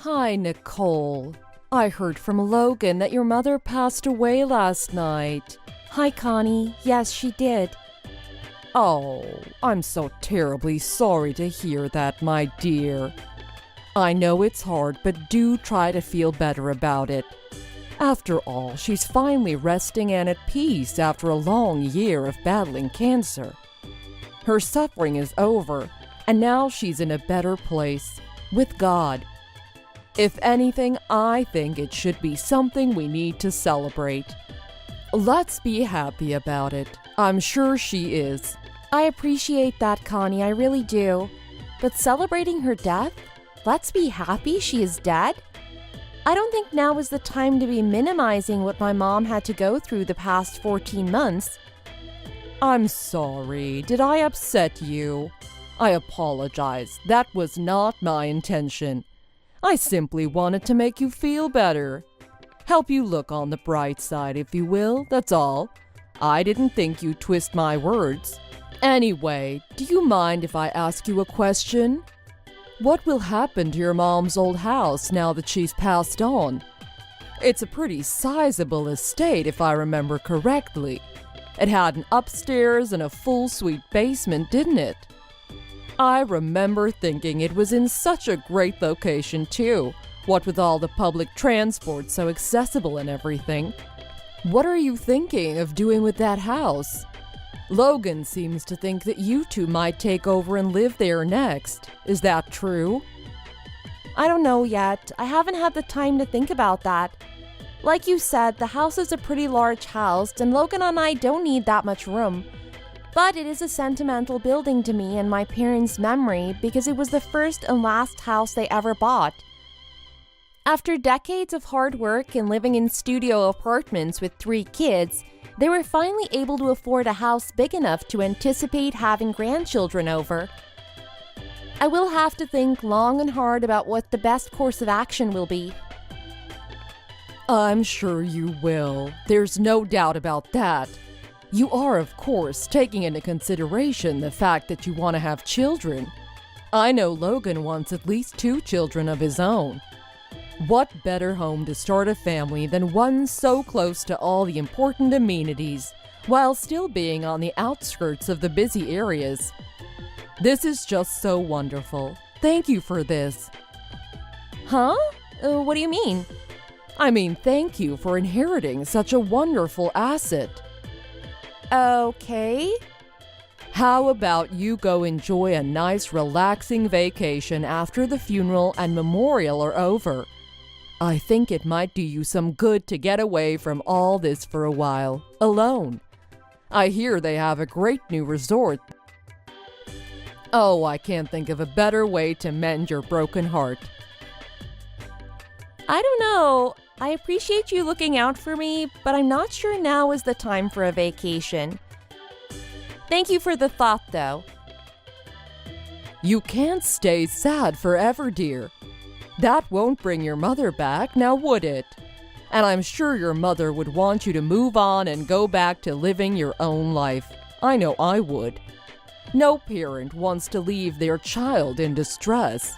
Hi, Nicole. I heard from Logan that your mother passed away last night. Hi, Connie. Yes, she did. Oh, I'm so terribly sorry to hear that, my dear. I know it's hard, but do try to feel better about it. After all, she's finally resting and at peace after a long year of battling cancer. Her suffering is over, and now she's in a better place, with God. If anything, I think it should be something we need to celebrate. Let's be happy about it. I'm sure she is. I appreciate that, Connie, I really do. But celebrating her death? Let's be happy she is dead? I don't think now is the time to be minimizing what my mom had to go through the past 14 months. I'm sorry. Did I upset you? I apologize. That was not my intention. I simply wanted to make you feel better. Help you look on the bright side, if you will, that's all. I didn't think you'd twist my words. Anyway, do you mind if I ask you a question? What will happen to your mom's old house now that she's passed on? It's a pretty sizable estate, if I remember correctly. It had an upstairs and a full suite basement, didn't it? I remember thinking it was in such a great location, too, what with all the public transport so accessible and everything. What are you thinking of doing with that house? Logan seems to think that you two might take over and live there next. Is that true? I don't know yet. I haven't had the time to think about that. Like you said, the house is a pretty large house, and Logan and I don't need that much room. But it is a sentimental building to me and my parents' memory because it was the first and last house they ever bought. After decades of hard work and living in studio apartments with 3 kids, they were finally able to afford a house big enough to anticipate having grandchildren over. I will have to think long and hard about what the best course of action will be. I'm sure you will. There's no doubt about that. You are, of course, taking into consideration the fact that you want to have children. I know Logan wants at least 2 children of his own. What better home to start a family than one so close to all the important amenities, while still being on the outskirts of the busy areas? This is just so wonderful. Thank you for this. Huh? What do you mean? I mean, thank you for inheriting such a wonderful asset. Okay. How about you go enjoy a nice, relaxing vacation after the funeral and memorial are over? I think it might do you some good to get away from all this for a while, alone. I hear they have a great new resort. Oh, I can't think of a better way to mend your broken heart. I don't know. I appreciate you looking out for me, but I'm not sure now is the time for a vacation. Thank you for the thought, though. You can't stay sad forever, dear. That won't bring your mother back, now would it? And I'm sure your mother would want you to move on and go back to living your own life. I know I would. No parent wants to leave their child in distress.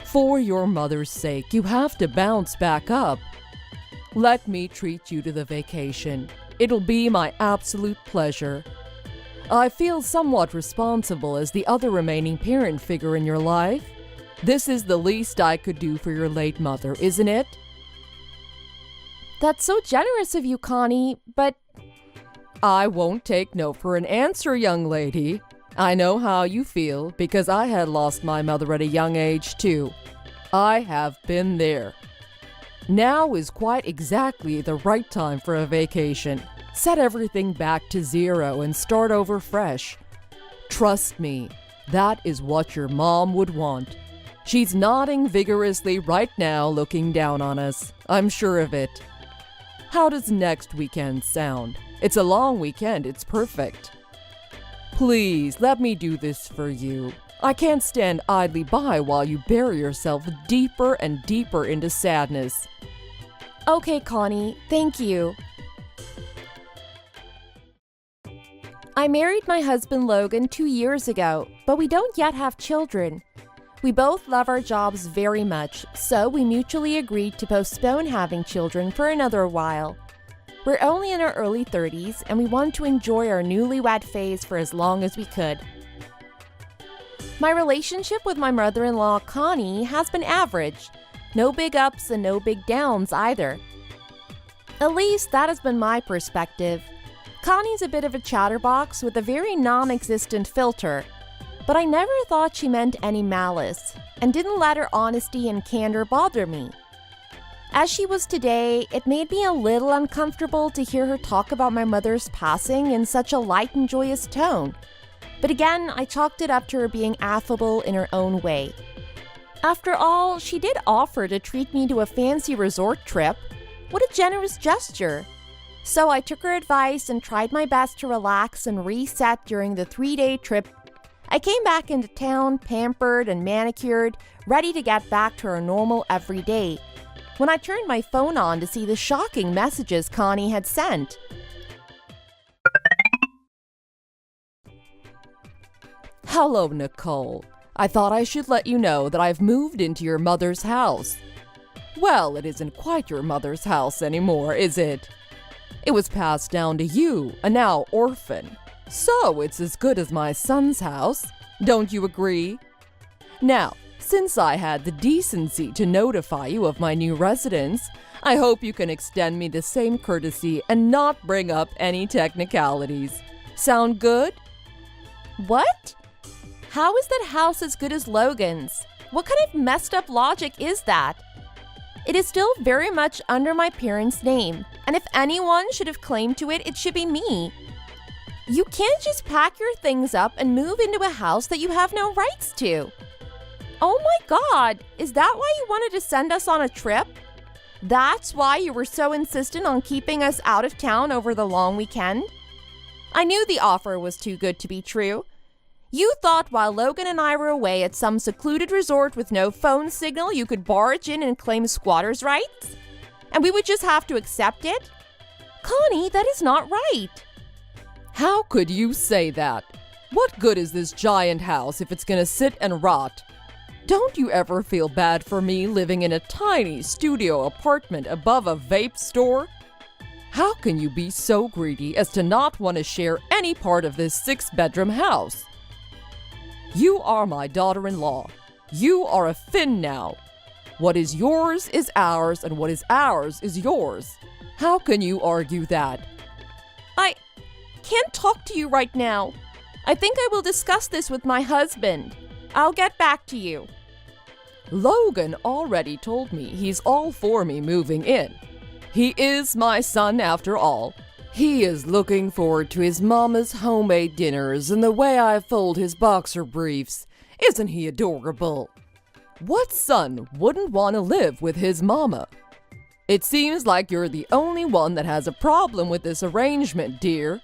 For your mother's sake, you have to bounce back up. Let me treat you to the vacation. It'll be my absolute pleasure. I feel somewhat responsible as the other remaining parent figure in your life. This is the least I could do for your late mother, isn't it? That's so generous of you, Connie, but... I won't take no for an answer, young lady. I know how you feel, because I had lost my mother at a young age, too. I have been there. Now is quite exactly the right time for a vacation. Set everything back to 0 and start over fresh. Trust me, that is what your mom would want. She's nodding vigorously right now, looking down on us. I'm sure of it. How does next weekend sound? It's a long weekend, it's perfect. Please, let me do this for you. I can't stand idly by while you bury yourself deeper and deeper into sadness. Okay, Connie, thank you. I married my husband Logan 2 years ago, but we don't yet have children. We both love our jobs very much, so we mutually agreed to postpone having children for another while. We're only in our early 30s, and we wanted to enjoy our newlywed phase for as long as we could. My relationship with my mother-in-law, Connie, has been average. No big ups and no big downs either. At least that has been my perspective. Connie's a bit of a chatterbox with a very non-existent filter, but I never thought she meant any malice, and didn't let her honesty and candor bother me. As she was today, it made me a little uncomfortable to hear her talk about my mother's passing in such a light and joyous tone. But again, I chalked it up to her being affable in her own way. After all, she did offer to treat me to a fancy resort trip. What a generous gesture! So I took her advice and tried my best to relax and reset during the 3-day trip. I came back into town, pampered and manicured, ready to get back to our normal everyday, when I turned my phone on to see the shocking messages Connie had sent. Hello, Nicole. I thought I should let you know that I've moved into your mother's house. Well, it isn't quite your mother's house anymore, is it? It was passed down to you, a now orphan. So it's as good as my son's house. Don't you agree? Now, since I had the decency to notify you of my new residence, I hope you can extend me the same courtesy and not bring up any technicalities. Sound good? What? How is that house as good as Logan's? What kind of messed up logic is that? It is still very much under my parents' name, and if anyone should have claim to it, it should be me. You can't just pack your things up and move into a house that you have no rights to. Oh my God, is that why you wanted to send us on a trip? That's why you were so insistent on keeping us out of town over the long weekend? I knew the offer was too good to be true. You thought while Logan and I were away at some secluded resort with no phone signal, you could barge in and claim squatters' rights? And we would just have to accept it? Connie, that is not right. How could you say that? What good is this giant house if it's gonna sit and rot? Don't you ever feel bad for me living in a tiny studio apartment above a vape store? How can you be so greedy as to not want to share any part of this 6-bedroom house? You are my daughter-in-law. You are a Finn now. What is yours is ours, and what is ours is yours. How can you argue that? I can't talk to you right now. I think I will discuss this with my husband. I'll get back to you. Logan already told me he's all for me moving in. He is my son after all. He is looking forward to his mama's homemade dinners and the way I fold his boxer briefs. Isn't he adorable? What son wouldn't want to live with his mama? It seems like you're the only one that has a problem with this arrangement, dear.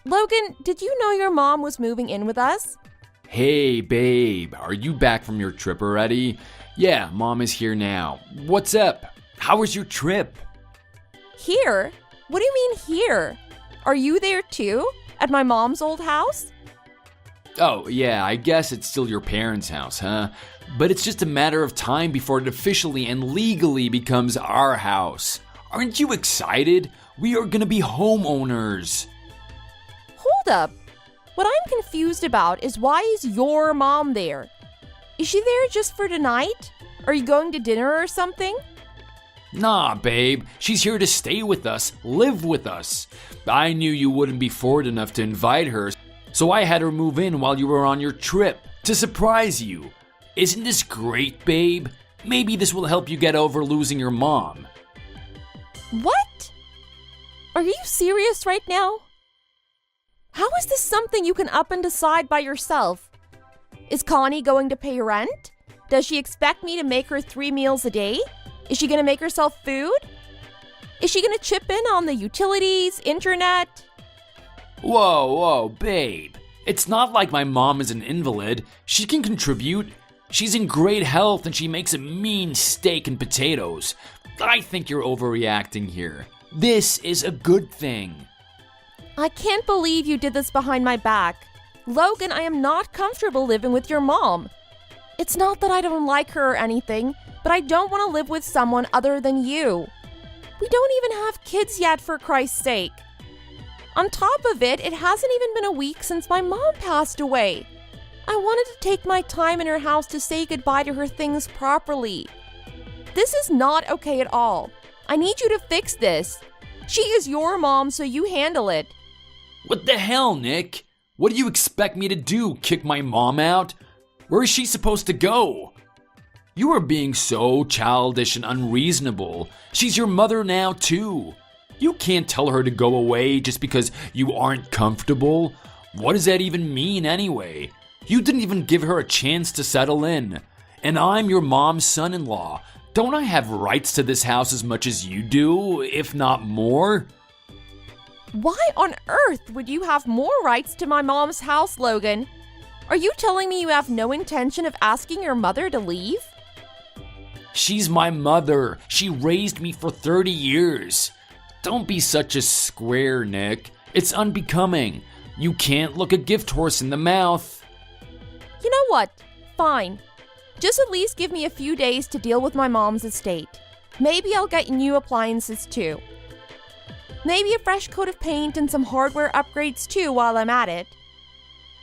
Logan, did you know your mom was moving in with us? Hey, babe, are you back from your trip already? Yeah, Mom is here now. What's up? How was your trip? Here? What do you mean here? Are you there too? At my mom's old house? Oh, yeah, I guess it's still your parents' house, huh? But it's just a matter of time before it officially and legally becomes our house. Aren't you excited? We are gonna be homeowners. Hold up. What I'm confused about is why is your mom there? Is she there just for tonight? Are you going to dinner or something? Nah, babe. She's here to stay with us, live with us. I knew you wouldn't be forward enough to invite her, so I had her move in while you were on your trip to surprise you. Isn't this great, babe? Maybe this will help you get over losing your mom. What? Are you serious right now? How is this something you can up and decide by yourself? Is Connie going to pay rent? Does she expect me to make her 3 meals a day? Is she going to make herself food? Is she going to chip in on the utilities, internet? Whoa, babe. It's not like my mom is an invalid. She can contribute. She's in great health and she makes a mean steak and potatoes. I think you're overreacting here. This is a good thing. I can't believe you did this behind my back. Logan, I am not comfortable living with your mom. It's not that I don't like her or anything, but I don't want to live with someone other than you. We don't even have kids yet, for Christ's sake. On top of it, it hasn't even been a week since my mom passed away. I wanted to take my time in her house to say goodbye to her things properly. This is not okay at all. I need you to fix this. She is your mom, so you handle it. What the hell, Nick? What do you expect me to do? Kick my mom out? Where is she supposed to go? You are being so childish and unreasonable. She's your mother now, too. You can't tell her to go away just because you aren't comfortable. What does that even mean, anyway? You didn't even give her a chance to settle in. And I'm your mom's son-in-law. Don't I have rights to this house as much as you do, if not more? Why on earth would you have more rights to my mom's house, Logan? Are you telling me you have no intention of asking your mother to leave? She's my mother. She raised me for 30 years. Don't be such a square, Nick. It's unbecoming. You can't look a gift horse in the mouth. You know what? Fine. Just at least give me a few days to deal with my mom's estate. Maybe I'll get new appliances too. Maybe a fresh coat of paint and some hardware upgrades too while I'm at it.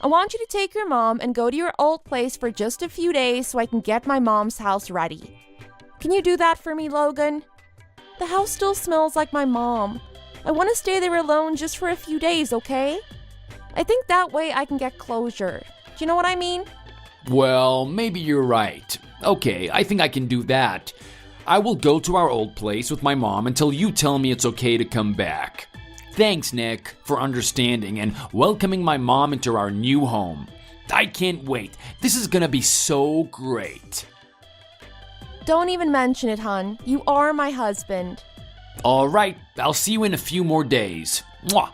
I want you to take your mom and go to your old place for just a few days so I can get my mom's house ready. Can you do that for me, Logan? The house still smells like my mom. I want to stay there alone just for a few days, okay? I think that way I can get closure. Do you know what I mean? Well, maybe you're right. Okay, I think I can do that. I will go to our old place with my mom until you tell me it's okay to come back. Thanks, Nick, for understanding and welcoming my mom into our new home. I can't wait. This is gonna be so great. Don't even mention it, hon. You are my husband. All right, I'll see you in a few more days. Mwah.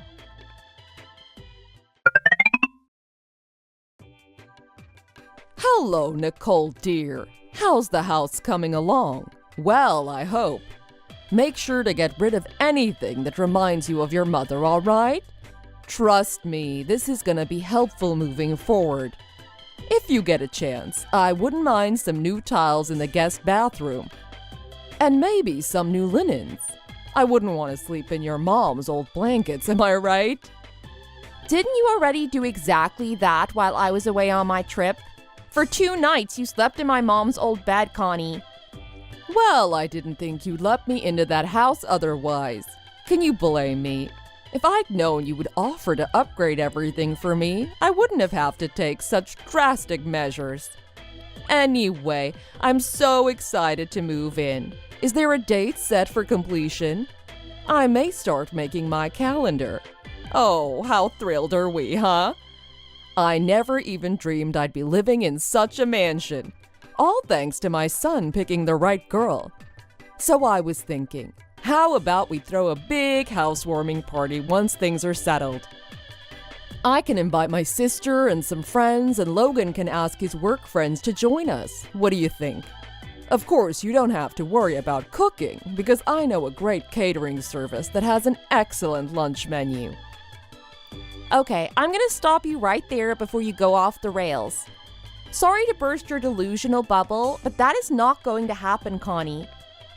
Hello, Nicole dear. How's the house coming along? Well, I hope. Make sure to get rid of anything that reminds you of your mother, all right? Trust me, this is gonna be helpful moving forward. If you get a chance, I wouldn't mind some new tiles in the guest bathroom. And maybe some new linens. I wouldn't want to sleep in your mom's old blankets, am I right? Didn't you already do exactly that while I was away on my trip? For 2 nights, you slept in my mom's old bed, Connie. Well, I didn't think you'd let me into that house otherwise. Can you blame me? If I'd known you would offer to upgrade everything for me, I wouldn't have to take such drastic measures. Anyway, I'm so excited to move in. Is there a date set for completion? I may start making my calendar. Oh, how thrilled are we, huh? I never even dreamed I'd be living in such a mansion. All thanks to my son picking the right girl. So I was thinking, how about we throw a big housewarming party once things are settled? I can invite my sister and some friends, and Logan can ask his work friends to join us. What do you think? Of course, you don't have to worry about cooking, because I know a great catering service that has an excellent lunch menu. Okay, I'm gonna stop you right there before you go off the rails. Sorry to burst your delusional bubble, but that is not going to happen, Connie.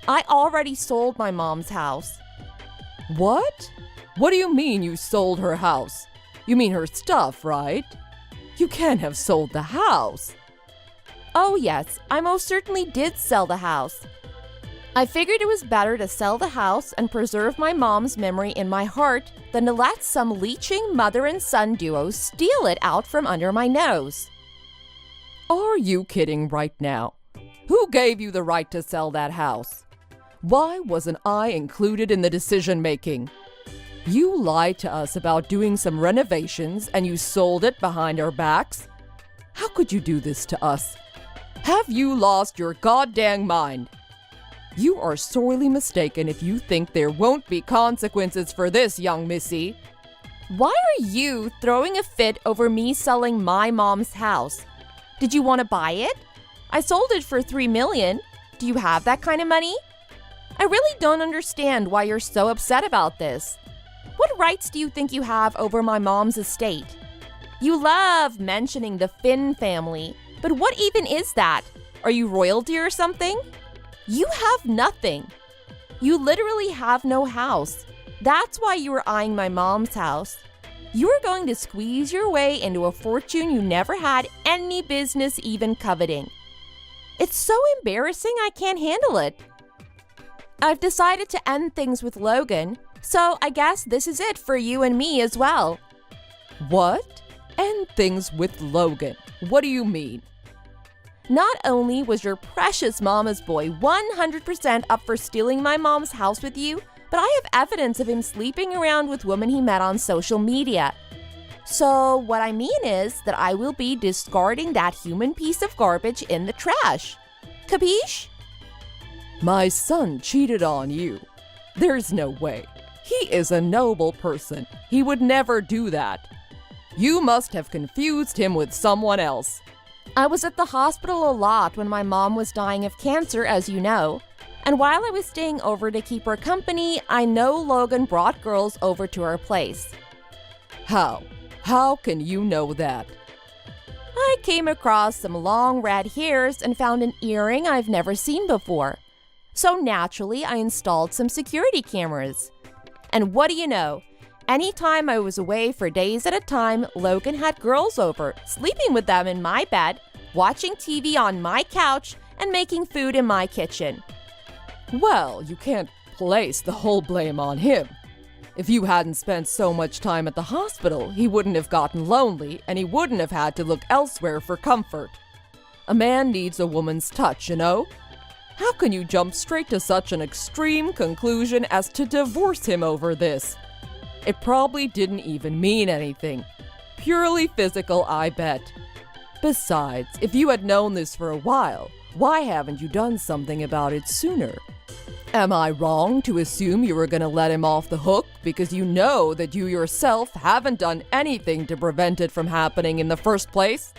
I already sold my mom's house. What? What do you mean you sold her house? You mean her stuff, right? You can't have sold the house. Oh yes, I most certainly did sell the house. I figured it was better to sell the house and preserve my mom's memory in my heart than to let some leeching mother and son duo steal it out from under my nose. Are you kidding right now? Who gave you the right to sell that house? Why wasn't I included in the decision-making? You lied to us about doing some renovations and you sold it behind our backs? How could you do this to us? Have you lost your goddamn mind? You are sorely mistaken if you think there won't be consequences for this, young missy. Why are you throwing a fit over me selling my mom's house? Did you want to buy it? I sold it for $3 million. Do you have that kind of money? I really don't understand why you're so upset about this. What rights do you think you have over my mom's estate? You love mentioning the Finn family, but what even is that? Are you royalty or something? You have nothing. You literally have no house. That's why you were eyeing my mom's house. You were going to squeeze your way into a fortune you never had any business even coveting. It's so embarrassing I can't handle it. I've decided to end things with Logan, so I guess this is it for you and me as well. What? End things with Logan? What do you mean? Not only was your precious mama's boy 100% up for stealing my mom's house with you, but I have evidence of him sleeping around with women he met on social media. So what I mean is that I will be discarding that human piece of garbage in the trash. Capiche? My son cheated on you. There's no way. He is a noble person. He would never do that. You must have confused him with someone else. I was at the hospital a lot when my mom was dying of cancer, as you know. And while I was staying over to keep her company, I know Logan brought girls over to our place. How? How can you know that? I came across some long red hairs and found an earring I've never seen before. So naturally, I installed some security cameras. And what do you know? Anytime I was away for days at a time, Logan had girls over, sleeping with them in my bed, watching TV on my couch, and making food in my kitchen. Well, you can't place the whole blame on him. If you hadn't spent so much time at the hospital, he wouldn't have gotten lonely and he wouldn't have had to look elsewhere for comfort. A man needs a woman's touch, you know? How can you jump straight to such an extreme conclusion as to divorce him over this? It probably didn't even mean anything. Purely physical, I bet. Besides, if you had known this for a while, why haven't you done something about it sooner? Am I wrong to assume you were going to let him off the hook because you know that you yourself haven't done anything to prevent it from happening in the first place?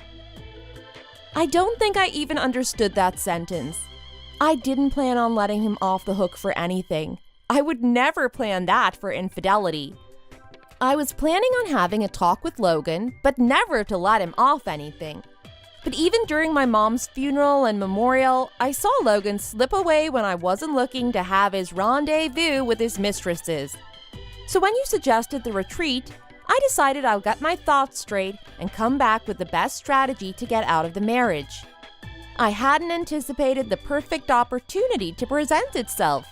I don't think I even understood that sentence. I didn't plan on letting him off the hook for anything. I would never plan that for infidelity. I was planning on having a talk with Logan, but never to let him off anything. But even during my mom's funeral and memorial, I saw Logan slip away when I wasn't looking to have his rendezvous with his mistresses. So when you suggested the retreat, I decided I'll get my thoughts straight and come back with the best strategy to get out of the marriage. I hadn't anticipated the perfect opportunity to present itself.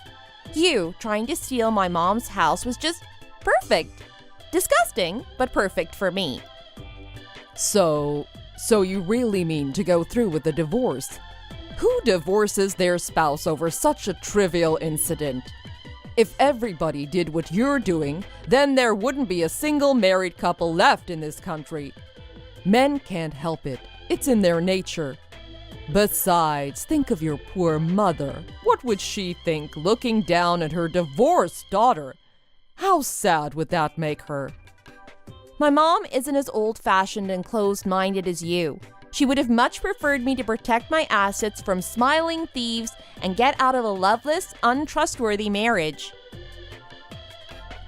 You trying to steal my mom's house was just perfect. Disgusting, but perfect for me. So you really mean to go through with the divorce? Who divorces their spouse over such a trivial incident? If everybody did what you're doing, then there wouldn't be a single married couple left in this country. Men can't help it. It's in their nature. Besides, think of your poor mother. What would she think looking down at her divorced daughter? How sad would that make her? My mom isn't as old-fashioned and closed-minded as you. She would have much preferred me to protect my assets from smiling thieves and get out of a loveless, untrustworthy marriage.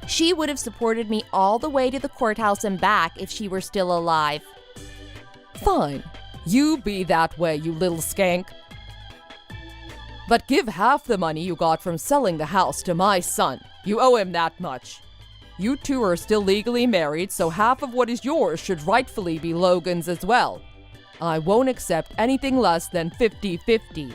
She would have supported me all the way to the courthouse and back if she were still alive. Fine. You be that way, you little skank. But give half the money you got from selling the house to my son. You owe him that much. You two are still legally married, so half of what is yours should rightfully be Logan's as well. I won't accept anything less than 50-50.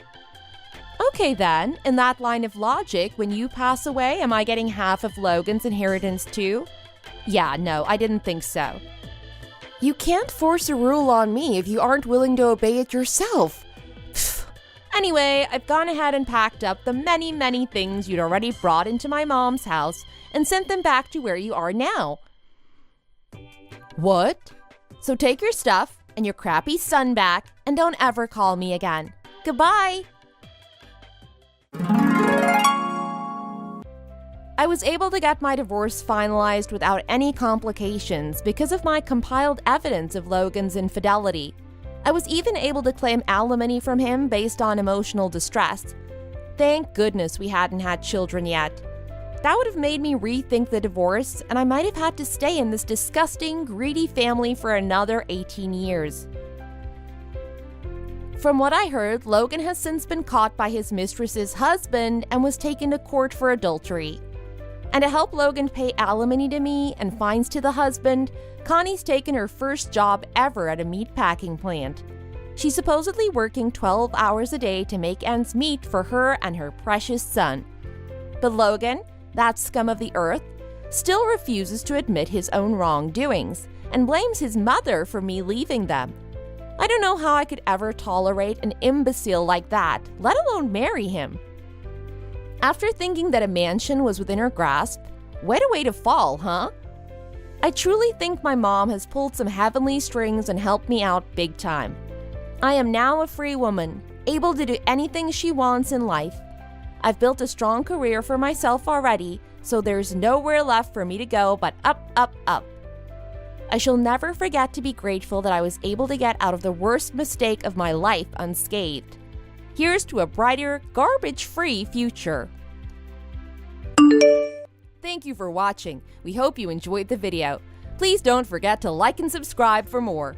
Okay then, in that line of logic, when you pass away, am I getting half of Logan's inheritance too? Yeah, no, I didn't think so. You can't force a rule on me if you aren't willing to obey it yourself. Anyway, I've gone ahead and packed up the many, many things you'd already brought into my mom's house and sent them back to where you are now. What? So take your stuff and your crappy son back and don't ever call me again. Goodbye! I was able to get my divorce finalized without any complications because of my compiled evidence of Logan's infidelity. I was even able to claim alimony from him based on emotional distress. Thank goodness we hadn't had children yet. That would have made me rethink the divorce, and I might have had to stay in this disgusting, greedy family for another 18 years. From what I heard, Logan has since been caught by his mistress's husband and was taken to court for adultery. And to help Logan pay alimony to me and fines to the husband, Connie's taken her first job ever at a meat packing plant. She's supposedly working 12 hours a day to make ends meet for her and her precious son. But Logan, that scum of the earth, still refuses to admit his own wrongdoings and blames his mother for me leaving them. I don't know how I could ever tolerate an imbecile like that, let alone marry him. After thinking that a mansion was within her grasp, what a way to fall, huh? I truly think my mom has pulled some heavenly strings and helped me out big time. I am now a free woman, able to do anything she wants in life. I've built a strong career for myself already, so there's nowhere left for me to go but up, up, up. I shall never forget to be grateful that I was able to get out of the worst mistake of my life unscathed. Here's to a brighter, garbage-free future. Thank you for watching. We hope you enjoyed the video. Please don't forget to like and subscribe for more.